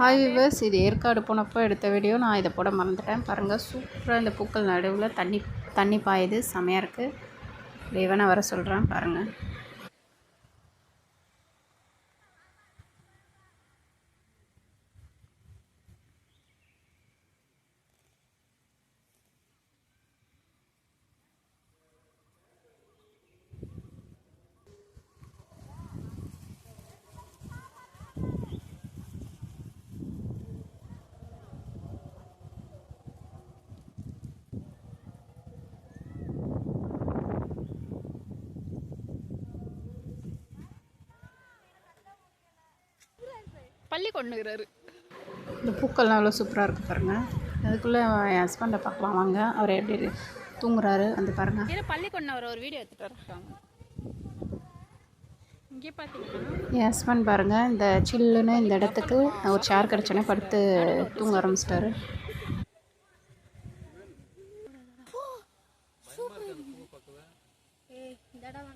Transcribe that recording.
Hi viewers, இது ஏற்காடு போனப்போ எடுத்த வீடியோ. நான் இதை போட மறந்துட்டேன். பாருங்கள், சூப்பராக இந்த பூக்கள் நடுவில் தண்ணி பாயுது. செமையாக இருக்குது. தேவனை வர சொல்கிறேன் பாருங்கள். பள்ளி கொண்டுக்கிறாரு. இந்த பூக்கள்லாம் எவ்வளோ சூப்பராக இருக்குது பாருங்கள். அதுக்குள்ளே என் ஹஸ்பண்டை பார்க்கலாம் வாங்க. அவர் எப்படி தூங்குறாரு வந்து பாருங்கள். ஏன்னா பள்ளி கொண்டு அவர் ஒரு வீடியோ எடுத்துகிட்டு வராங்க. இங்கே பார்த்தீங்கன்னா என் ஹஸ்பண்ட் பாருங்கள், இந்த சில்லுன்னு இந்த இடத்துக்கு ஒரு சேர் கிடச்சோன்னே படுத்து தூங்க ஆரம்பிச்சிட்டாரு. இந்த இடம்